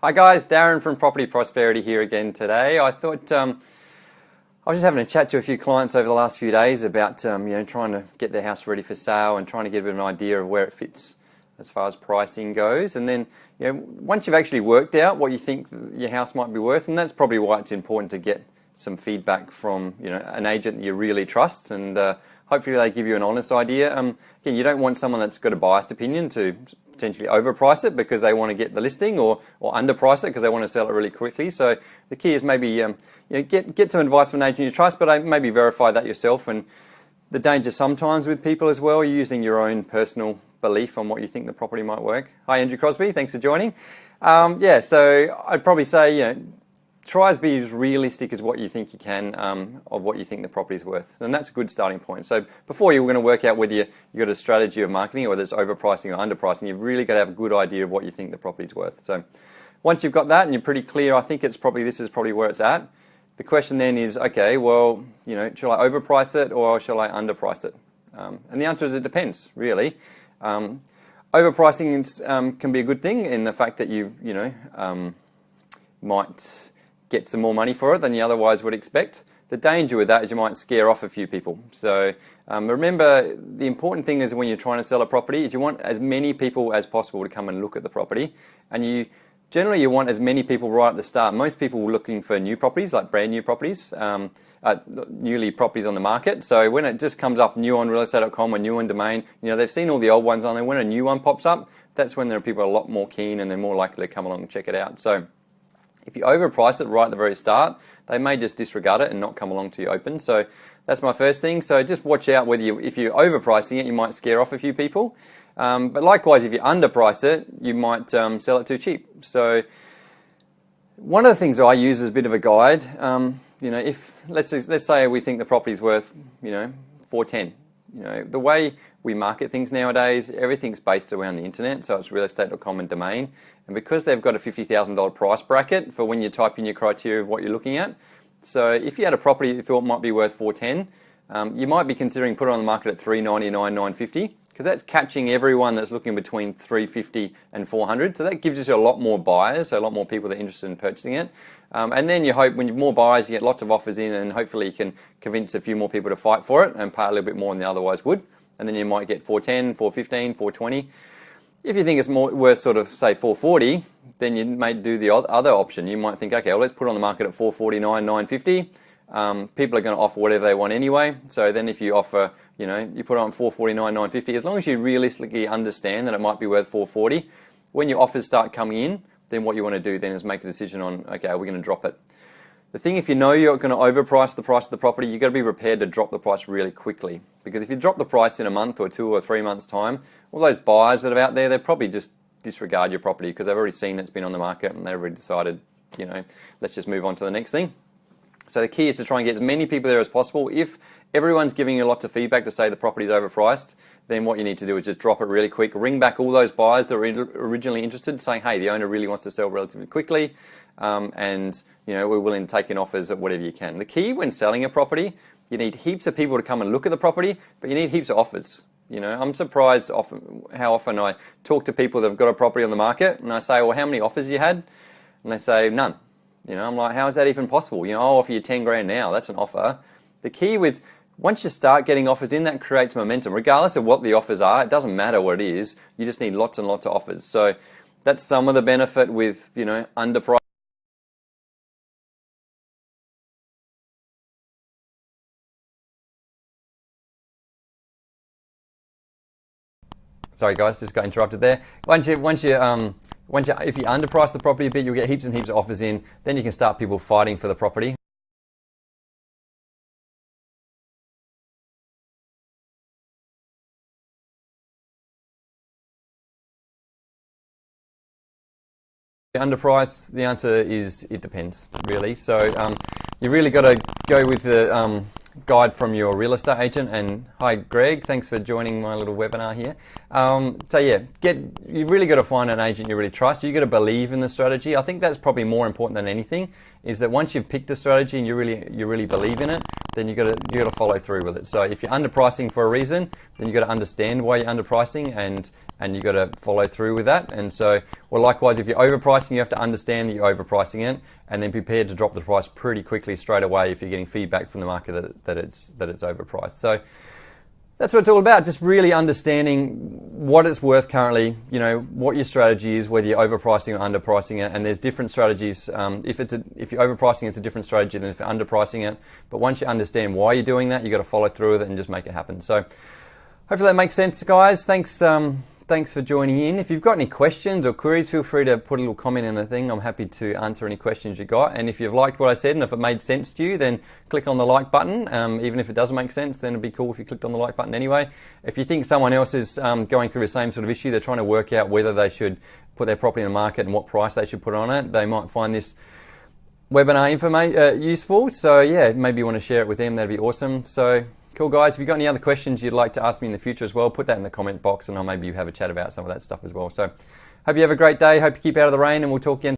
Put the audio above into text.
Hi guys, Darren from Property Prosperity here again today. I thought I was just having a chat to a few clients over the last few days about trying to get their house ready for sale and trying to get a bit of an idea of where it fits as far as pricing goes. And then once you've actually worked out what you think your house might be worth, and that's probably why it's important to get some feedback from an agent that you really trust, and hopefully they give you an honest idea. Again, you don't want someone that's got a biased opinion to potentially overprice it because they want to get the listing, or underprice it because they want to sell it really quickly. So the key is maybe get some advice from an agent you trust, but maybe verify that yourself. And the danger sometimes with people as well, you're using your own personal belief on what you think the property might work. Hi, Andrew Crosby, thanks for joining. So I'd probably say try to be as realistic as what you think you can of what you think the property is worth, and that's a good starting point. So before you're going to work out whether you've got a strategy of marketing or whether it's overpricing or underpricing, you've really got to have a good idea of what you think the property is worth. So once you've got that and you're pretty clear, I think this is probably where it's at. The question then is, okay, well, shall I overprice it or shall I underprice it? And the answer is it depends, really. Overpricing can be a good thing in the fact that you might get some more money for it than you otherwise would expect. The danger with that is you might scare off a few people. So remember, the important thing is when you're trying to sell a property is you want as many people as possible to come and look at the property, and generally you want as many people right at the start. Most people are looking for new properties, like brand new properties, newly properties on the market. So when it just comes up new on realestate.com or new on Domain, they've seen all the old ones on there. When a new one pops up, that's when there are people a lot more keen and they're more likely to come along and check it out. So if you overprice it right at the very start, they may just disregard it and not come along to you open. So that's my first thing. So just watch out if you're overpricing it, you might scare off a few people. But likewise, if you underprice it, you might sell it too cheap. So one of the things I use as a bit of a guide, if let's say we think the property's worth, $410. The way we market things nowadays, everything's based around the internet, so it's realestate.com and Domain. And because they've got a $50,000 price bracket for when you type in your criteria of what you're looking at, so if you had a property that you thought might be worth $410, you might be considering putting it on the market at $399, $950, because that's catching everyone that's looking between $350 and $400. So that gives you a lot more buyers, so a lot more people that are interested in purchasing it. And then you hope when you have more buyers, you get lots of offers in, and hopefully you can convince a few more people to fight for it and pay a little bit more than they otherwise would. And then you might get $410, $415, $420. If you think it's more worth sort of say $440, then you may do the other option. You might think, okay, well, let's put it on the market at $449, $950. People are going to offer whatever they want anyway. So then if you offer, you put it on $449, $950, as long as you realistically understand that it might be worth $440, when your offers start coming in, then what you want to do then is make a decision on, okay, are we going to drop it? The thing, if you know you're going to overprice the price of the property, you've got to be prepared to drop the price really quickly. Because if you drop the price in a month or 2 or 3 months' time, all those buyers that are out there, they probably just disregard your property because they've already seen it's been on the market and they've already decided, let's just move on to the next thing. So the key is to try and get as many people there as possible. If everyone's giving you lots of feedback to say the property's overpriced, then what you need to do is just drop it really quick. Ring back all those buyers that were originally interested, saying, hey, the owner really wants to sell relatively quickly, and we're willing to take in offers at whatever you can. The key when selling a property, you need heaps of people to come and look at the property, but you need heaps of offers. I'm surprised how often I talk to people that have got a property on the market, and I say, well, how many offers you had? And they say, none. I'm like, how is that even possible? I'll offer you 10 grand now. That's an offer. The key with, once you start getting offers in, that creates momentum. Regardless of what the offers are, it doesn't matter what it is. You just need lots and lots of offers. So that's some of the benefit with, underpriced. Sorry guys, just got interrupted there. If you underprice the property a bit, you'll get heaps and heaps of offers in. Then you can start people fighting for the property. Underprice, the answer is it depends, really. So you really got to go with the guide from your real estate agent. And hi Greg, thanks for joining my little webinar here. So yeah, you really got to find an agent you really trust. You got to believe in the strategy. I think that's probably more important than anything, is that once you've picked a strategy and you really believe in it, then you got to follow through with it. So if you're underpricing for a reason, then you got to understand why you're underpricing and and you've got to follow through with that. And so, or likewise, if you're overpricing, you have to understand that you're overpricing it, and then prepared to drop the price pretty quickly straight away if you're getting feedback from the market that it's overpriced. So that's what it's all about, just really understanding what it's worth currently, you know, what your strategy is, whether you're overpricing or underpricing it. And there's different strategies. If you're overpricing, it's a different strategy than if you're underpricing it. But once you understand why you're doing that, you've got to follow through with it and just make it happen. So hopefully that makes sense, guys. Thanks for joining in. If you've got any questions or queries, feel free to put a little comment in the thing. I'm happy to answer any questions you got. And if you've liked what I said and if it made sense to you, then click on the like button. Even if it doesn't make sense, then it'd be cool if you clicked on the like button anyway. If you think someone else is going through the same sort of issue, they're trying to work out whether they should put their property in the market and what price they should put on it, they might find this webinar useful. So yeah, maybe you want to share it with them. That'd be awesome. So cool, guys. If you've got any other questions you'd like to ask me in the future as well, put that in the comment box and I'll maybe have a chat about some of that stuff as well. So hope you have a great day. Hope you keep out of the rain, and we'll talk again.